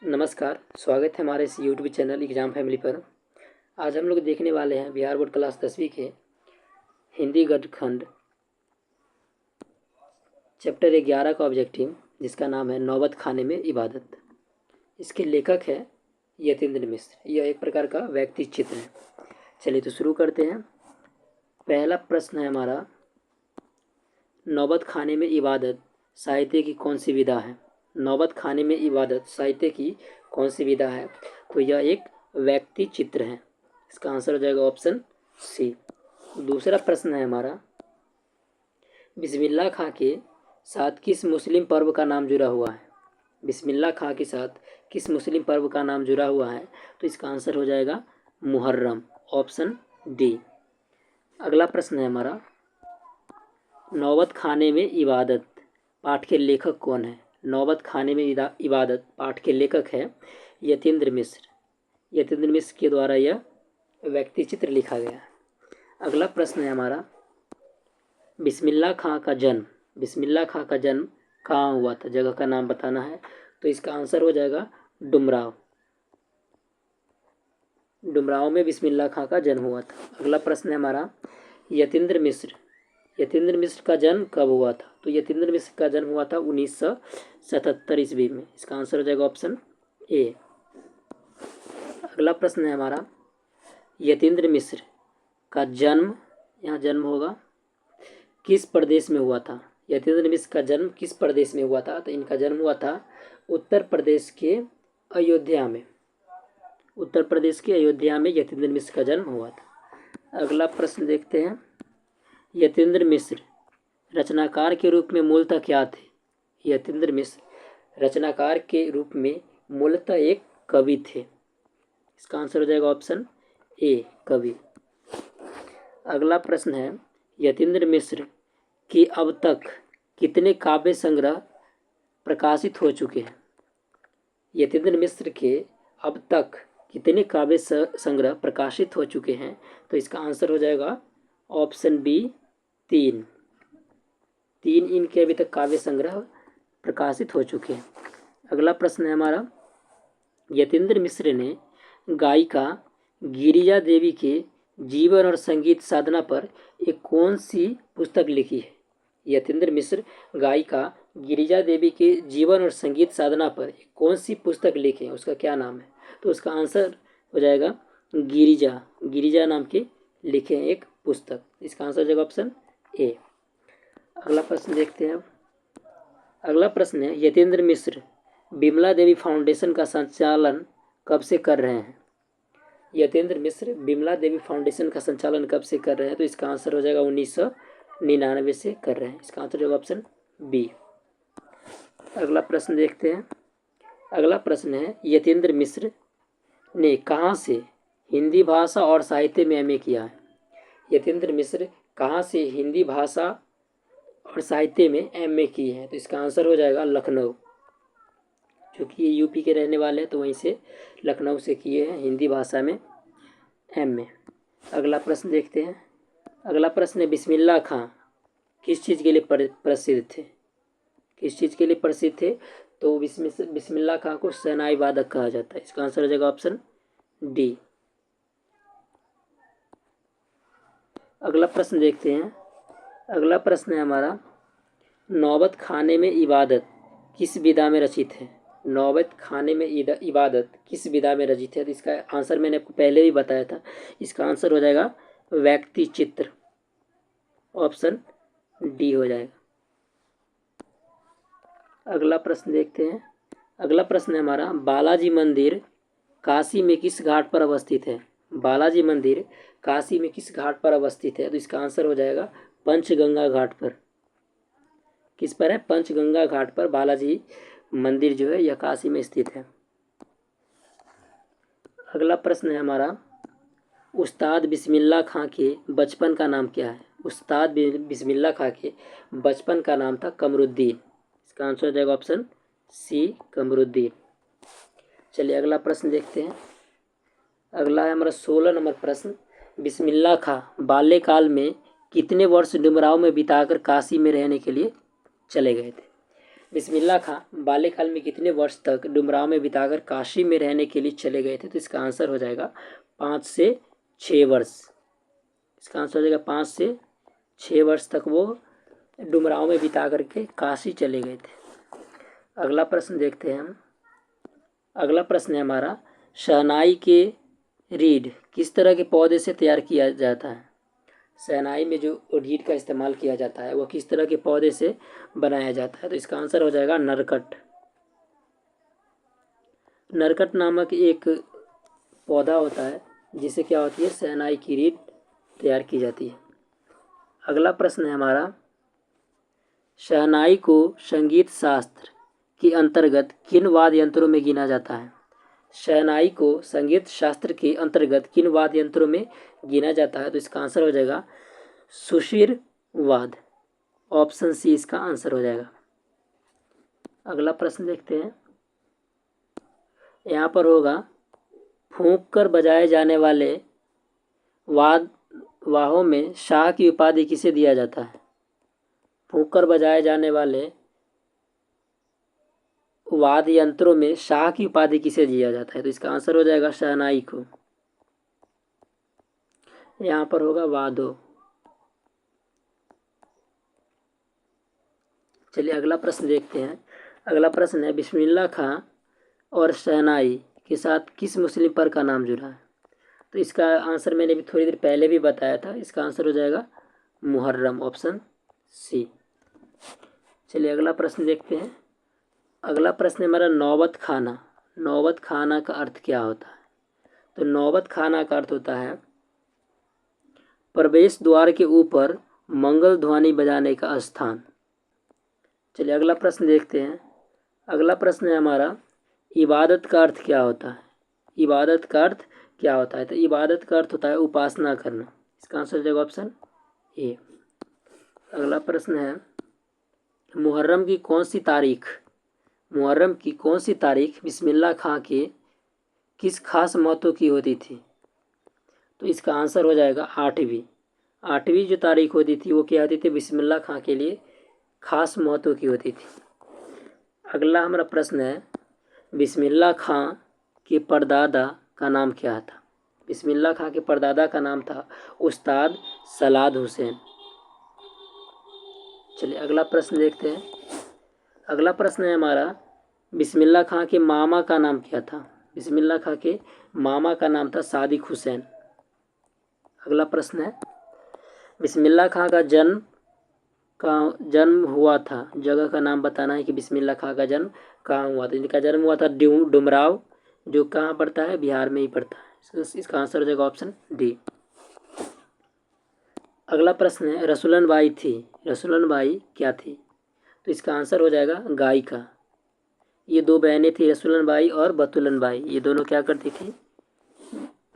नमस्कार, स्वागत है हमारे इस यूट्यूब चैनल एग्ज़ाम फैमिली पर। आज हम लोग देखने वाले हैं बिहार बोर्ड क्लास 10वीं के हिंदी गद्य खंड चैप्टर 11 का ऑब्जेक्टिव, जिसका नाम है नौबत खाने में इबादत। इसके लेखक है यतीन्द्र मिश्र। यह एक प्रकार का व्यक्ति चित्र है। चलिए तो शुरू करते हैं। पहला प्रश्न है हमारा, नौबत खाने में इबादत साहित्य की कौन सी विधा है? नौबत खाने में इबादत साहित्य की कौन सी विधा है? तो यह एक व्यक्ति चित्र है। इसका आंसर हो जाएगा ऑप्शन सी। दूसरा प्रश्न है हमारा, बिस्मिल्लाह खां के साथ किस मुस्लिम पर्व का नाम जुड़ा हुआ है? बिस्मिल्लाह खां के साथ किस मुस्लिम पर्व का नाम जुड़ा हुआ है? तो इसका आंसर हो जाएगा मुहर्रम, ऑप्शन डी। अगला प्रश्न है हमारा, नौबत खाने में इबादत पाठ के लेखक कौन है? नौबत खाने में इबादत पाठ के लेखक है यतीन्द्र मिश्र। यतीन्द्र मिश्र के द्वारा यह व्यक्ति चित्र लिखा गया है। अगला प्रश्न है हमारा, बिस्मिल्लाह खां का जन्म कहाँ हुआ था? जगह का नाम बताना है। तो इसका आंसर हो जाएगा डुमराव। डुमराव में बिस्मिल्लाह खां का जन्म हुआ था। अगला प्रश्न है हमारा, यतीन्द्र मिश्र का जन्म कब हुआ था? तो यतीन्द्र मिश्र का जन्म हुआ था 1977 ईस्वी में। इसका आंसर हो जाएगा ऑप्शन ए। अगला प्रश्न है हमारा, यतीन्द्र मिश्र का जन्म, यहाँ जन्म होगा, किस प्रदेश में हुआ था? यतीन्द्र मिश्र का जन्म किस प्रदेश में हुआ था? तो इनका जन्म हुआ था उत्तर प्रदेश के अयोध्या में। उत्तर प्रदेश के अयोध्या में यतीन्द्र मिश्र का जन्म हुआ था। अगला प्रश्न देखते हैं, यतीन्द्र मिश्र रचनाकार के रूप में मूलतः क्या थे? यतीन्द्र मिश्र रचनाकार के रूप में मूलतः एक कवि थे। इसका आंसर हो जाएगा ऑप्शन ए, कवि। अगला प्रश्न है, यतीन्द्र मिश्र के अब तक कितने काव्य संग्रह प्रकाशित हो चुके हैं? यतीन्द्र मिश्र के अब तक कितने काव्य संग्रह प्रकाशित हो चुके हैं? तो इसका आंसर हो जाएगा ऑप्शन बी, 3 इनके अभी तक काव्य संग्रह प्रकाशित हो चुके हैं। अगला प्रश्न है हमारा, यतीन्द्र मिश्र ने गायिका गिरिजा देवी के जीवन और संगीत साधना पर एक कौन सी पुस्तक लिखी है? यतीन्द्र मिश्र गायिका गिरिजा देवी के जीवन और संगीत साधना पर एक कौन सी पुस्तक लिखे हैं? उसका क्या नाम है? तो उसका आंसर हो जाएगा गिरिजा नाम के लिखे हैं एक पुस्तक। इसका आंसर हो जाएगा ऑप्शन ए। अगला प्रश्न देखते हैं। अब अगला प्रश्न है, यतीन्द्र मिश्र बिमला देवी फाउंडेशन का संचालन कब से कर रहे हैं? यतीन्द्र मिश्र बिमला देवी फाउंडेशन का संचालन कब से कर रहे हैं? तो इसका आंसर हो जाएगा 1999 से कर रहे हैं। इसका आंसर होगा ऑप्शन बी। अगला प्रश्न देखते हैं। अगला प्रश्न है, यतीन्द्र मिश्र ने कहाँ से हिंदी भाषा और साहित्य में एमए किया है? यतीन्द्र मिश्र कहाँ से हिंदी भाषा और साहित्य में एमए की है? तो इसका आंसर हो जाएगा लखनऊ। क्योंकि ये यूपी के रहने वाले हैं तो वहीं से लखनऊ से किए हैं हिंदी भाषा में एमए। अगला प्रश्न देखते हैं। अगला प्रश्न है, बिस्मिल्लाह खां किस चीज़ के लिए प्रसिद्ध थे? किस चीज़ के लिए प्रसिद्ध थे? तो बिस्मिल्लाह खां को शहनाई वादक कहा जाता है। इसका आंसर हो जाएगा ऑप्शन डी। अगला प्रश्न देखते हैं। अगला प्रश्न है हमारा, नौबत खाने में इबादत किस विधा में रचित है? नौबत खाने में इबादत किस विधा में रचित है? तो इसका आंसर मैंने आपको पहले भी बताया था। इसका आंसर हो जाएगा व्यक्ति चित्र, ऑप्शन डी हो जाएगा। अगला प्रश्न देखते हैं। अगला प्रश्न है हमारा, बालाजी मंदिर काशी में किस घाट पर अवस्थित है? बालाजी मंदिर काशी में किस घाट पर अवस्थित है? तो इसका आंसर हो जाएगा पंचगंगा घाट पर। किस पर है? पंचगंगा घाट पर बालाजी मंदिर जो है यह काशी में स्थित है। अगला प्रश्न है हमारा, उस्ताद बिस्मिल्लाह खां के बचपन का नाम क्या है? उस्ताद बिस्मिल्लाह खां के बचपन का नाम था कमरुद्दीन। इसका आंसर हो जाएगा ऑप्शन सी, कमरुद्दीन। चलिए अगला प्रश्न देखते हैं। अगला है हमारा 16 नंबर प्रश्न, बिस्मिल्लाह खां बाल्यकाल में कितने वर्ष डुमराव में बिताकर काशी में रहने के लिए चले गए थे? बिस्मिल्लाह खां बाल्यकाल में कितने वर्ष तक डुमराव में बिताकर काशी में रहने के लिए चले गए थे? तो इसका आंसर हो जाएगा 5 से 6 वर्ष। इसका आंसर हो जाएगा 5 से 6 वर्ष तक वो डुमराव में बिता करके काशी चले गए थे। अगला प्रश्न देखते हैं हम। अगला प्रश्न है हमारा, शहनाई के रीढ़ किस तरह के पौधे से तैयार किया जाता है? शहनाई में जो रीढ़ का इस्तेमाल किया जाता है वो किस तरह के पौधे से बनाया जाता है? तो इसका आंसर हो जाएगा नरकट। नरकट नामक एक पौधा होता है जिसे क्या होती है, शहनाई की रीढ़ तैयार की जाती है। अगला प्रश्न है हमारा, शहनाई को संगीत शास्त्र के अंतर्गत किन वाद्य यंत्रों में गिना जाता है? शहनाई को संगीत शास्त्र के अंतर्गत किन वाद्य यंत्रों में गिना जाता है? तो इसका आंसर हो जाएगा सुशिर वाद्य। ऑप्शन सी इसका आंसर हो जाएगा। अगला प्रश्न देखते हैं। यहाँ पर होगा, फूंक कर बजाए जाने वाले वाहों में शाह की उपाधि किसे दिया जाता है? फूंक कर बजाए जाने वाले वाद्य यंत्रों में शाह की उपाधि किसे दिया जाता है? तो इसका आंसर हो जाएगा शहनाई को। यहाँ पर होगा वादो। चलिए अगला प्रश्न देखते हैं। अगला प्रश्न है, बिस्मिल्लाह खां और शहनाई के साथ किस मुस्लिम पर्व का नाम जुड़ा है? तो इसका आंसर मैंने भी थोड़ी देर पहले भी बताया था। इसका आंसर हो जाएगा मुहर्रम। Option C. चलिए अगला प्रश्न देखते हैं। अगला प्रश्न है हमारा, नौबत खाना। नौबत खाना का अर्थ क्या होता है? तो नौबत खाना का अर्थ होता है प्रवेश द्वार के ऊपर मंगल ध्वनि बजाने का स्थान। चलिए अगला प्रश्न देखते हैं। अगला प्रश्न है हमारा, इबादत का अर्थ क्या होता है? इबादत का अर्थ क्या होता है? तो इबादत का अर्थ होता है उपासना करना। इसका आंसर हो जाएगा ऑप्शन ए। अगला प्रश्न है, मुहर्रम की कौन सी तारीख, मुहर्रम की कौन सी तारीख बिस्मिल्लाह खां के किस खास महत्व की होती थी? तो इसका आंसर हो जाएगा 8वीं। 8वीं जो तारीख होती थी वो क्या होती थी, बिस्मिल्लाह खां के लिए खास महत्व की होती थी। अगला हमारा प्रश्न है, बिस्मिल्लाह खां के परदादा का नाम क्या था? बिस्मिल्लाह खां के परदादा का नाम था उस्ताद सलाद हुसैन। चलिए अगला प्रश्न देखते हैं। अगला प्रश्न है हमारा, बिस्मिल्लाह खां के मामा का नाम क्या था? बिस्मिल्लाह खां के मामा का नाम था सादिक हुसैन। अगला प्रश्न है, बिस्मिल्लाह खां का जन्म हुआ था, जगह का नाम बताना है कि बिस्मिल्लाह खां का जन्म कहाँ हुआ था। इनका जन्म हुआ था डुमराव, जो कहाँ पड़ता है, बिहार में ही पड़ता है। इसका आंसर हो जाएगा ऑप्शन डी। अगला प्रश्न है, रसूलन बाई थी, रसूलन बाई क्या थी? तो इसका आंसर हो जाएगा गायिका। ये दो बहनें थी, रसूलन बाई और बतुलन बाई। ये दोनों क्या करती थी,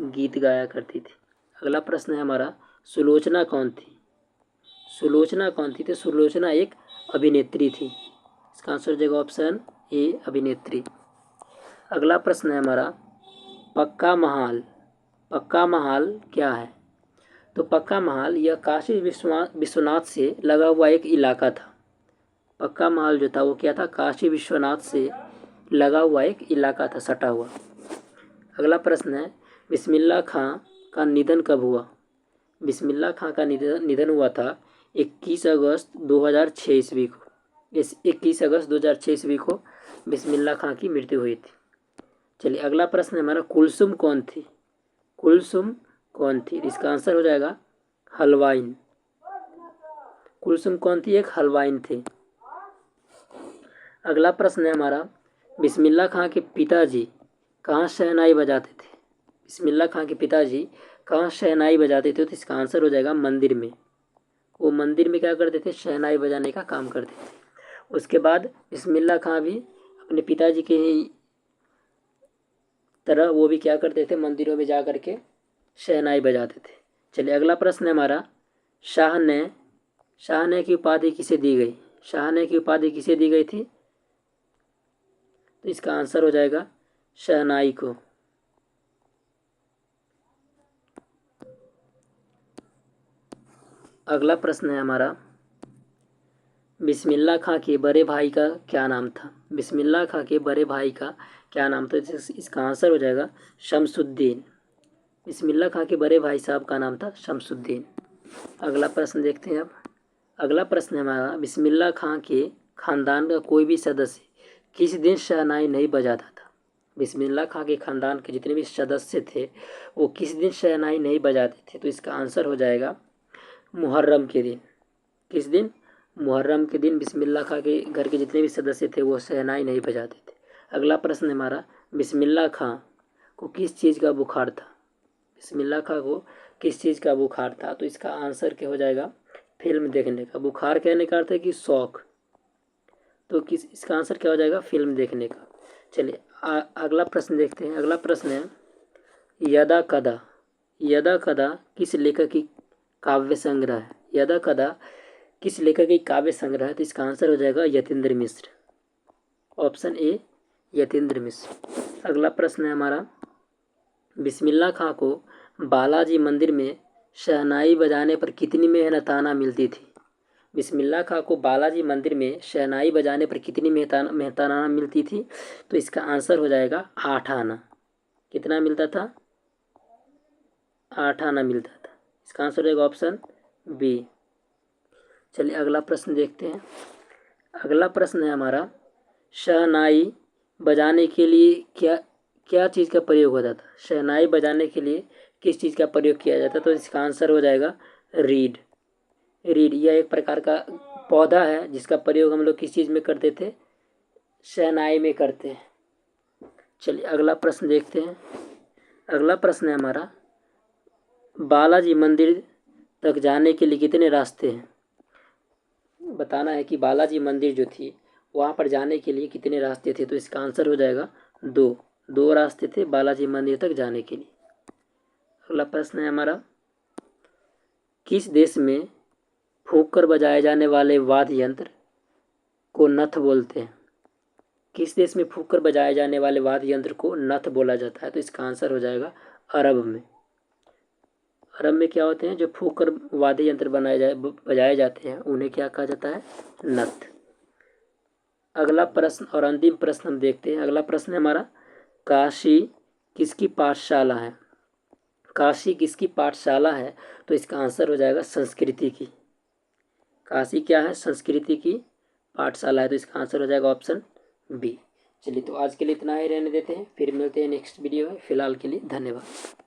गीत गाया करती थी। अगला प्रश्न है हमारा, सुलोचना कौन थी? सुलोचना कौन थी? तो सुलोचना एक अभिनेत्री थी। इसका आंसर हो जाएगा ऑप्शन ए, अभिनेत्री। अगला प्रश्न है हमारा, पक्का महाल। पक्का महाल क्या है? तो पक्का महाल यह काशी विश्वनाथ से लगा हुआ एक इलाका था। पक्का महल जो था वो क्या था, काशी विश्वनाथ से लगा हुआ एक इलाका था, सटा हुआ। अगला प्रश्न है, बिस्मिल्लाह खां का निधन कब हुआ? बिस्मिल्लाह खां का निधन हुआ था 21 अगस्त 2006 ईस्वी को। इस 21 अगस्त 2006 ईस्वी को बिस्मिल्लाह खां की मृत्यु हुई थी। चलिए अगला प्रश्न है हमारा, कुलसुम कौन थी? कुलसुम कौन थी? इसका आंसर हो जाएगा हलवाइन। कुलसुम कौन थी? एक हलवाइन थे। अगला प्रश्न है हमारा, बिस्मिल्लाह खां के पिताजी कहाँ शहनाई बजाते थे? बिस्मिल्लाह खां के पिताजी कहाँ शहनाई बजाते थे? तो इसका आंसर हो जाएगा मंदिर में। वो मंदिर में क्या करते थे, शहनाई बजाने का काम करते थे। उसके बाद बिस्मिल्लाह खां भी अपने पिताजी के ही तरह वो भी क्या करते थे, मंदिरों में जा कर के शहनाई बजाते थे। चलिए अगला प्रश्न है हमारा, शाहने की उपाधि किसे दी गई? शाहने की उपाधि किसे दी गई थी? तो इसका आंसर हो जाएगा शहनाई को। अगला प्रश्न है हमारा, बिस्मिल्लाह खां के बड़े भाई का क्या नाम था? बिस्मिल्लाह खां के बड़े भाई का क्या नाम था? इसका आंसर हो जाएगा शमसुद्दीन। बिस्मिल्लाह खां के बड़े भाई साहब का नाम था शमसुद्दीन। अगला प्रश्न देखते हैं अब। अगला प्रश्न है हमारा, बिस्मिल्लाह खां के ख़ानदान का कोई भी सदस्य किस दिन शहनाई नहीं बजाता था? बिस्मिल्लाह खां के ख़ानदान के जितने भी सदस्य थे वो किस दिन शहनाई नहीं बजाते थे? तो इसका आंसर हो जाएगा मुहर्रम के दिन। किस दिन? मुहर्रम के दिन बिस्मिल्लाह खां के घर के जितने भी सदस्य थे वो शहनाई नहीं बजाते थे। अगला प्रश्न है हमारा, बिस्मिल्लाह खां को किस चीज़ का बुखार था? बिस्मिल्लाह खां को किस चीज़ का बुखार था? तो इसका आंसर क्या हो जाएगा? फिल्म देखने का। बुखार कहने का अर्थ है कि शौक, तो किस इसका आंसर क्या हो जाएगा? फिल्म देखने का। चलिए अगला प्रश्न देखते हैं। अगला प्रश्न है, यदा कदा। यदा कदा किस लेखक की काव्य संग्रह है? यदा कदा किस लेखक की काव्य संग्रह है? तो इसका आंसर हो जाएगा यतीन्द्र मिश्र। ऑप्शन ए यतीन्द्र मिश्र। अगला प्रश्न है हमारा, बिस्मिल्लाह खां को बालाजी मंदिर में शहनाई बजाने पर कितनी मेहनताना मिलती थी? बिस्मिल्लाह खां को बालाजी मंदिर में शहनाई बजाने पर कितनी मेहनताना मिलती थी? तो इसका आंसर हो जाएगा 8 आना। कितना मिलता था? 8 आना मिलता था। इसका आंसर हो जाएगा ऑप्शन बी। चलिए अगला प्रश्न देखते हैं। अगला प्रश्न है हमारा, शहनाई बजाने के लिए क्या क्या चीज़ का प्रयोग होता था? शहनाई बजाने के लिए किस चीज़ का प्रयोग किया जाता? तो इसका आंसर हो जाएगा रीड। रीड यह एक प्रकार का पौधा है जिसका प्रयोग हम लोग किस चीज़ में करते थे? शहनाई में करते हैं। चलिए अगला प्रश्न देखते हैं। अगला प्रश्न है हमारा, बालाजी मंदिर तक जाने के लिए कितने रास्ते हैं? बताना है कि बालाजी मंदिर जो थी वहाँ पर जाने के लिए कितने रास्ते थे? तो इसका आंसर हो जाएगा 2 रास्ते थे बालाजी मंदिर तक जाने के लिए। अगला प्रश्न है हमारा, किस देश में फूंक कर बजाए जाने वाले वाद्य यंत्र को नथ बोलते हैं? किस देश में फूंक कर बजाए जाने वाले वाद्य यंत्र को नथ बोला जाता है? तो इसका आंसर हो जाएगा अरब में। अरब में क्या होते हैं? जो फूंक कर वाद्य यंत्र बजाए जाते हैं उन्हें क्या कहा जाता है? नथ। अगला प्रश्न और अंतिम प्रश्न हम देखते हैं। अगला प्रश्न है हमारा, काशी किसकी पाठशाला है? काशी किसकी पाठशाला है? तो इसका आंसर हो जाएगा संस्कृति की। काशी क्या है? संस्कृति की पाठशाला है। तो इसका आंसर हो जाएगा ऑप्शन बी। चलिए तो आज के लिए इतना ही रहने देते हैं, फिर मिलते हैं नेक्स्ट वीडियो में। फिलहाल के लिए धन्यवाद।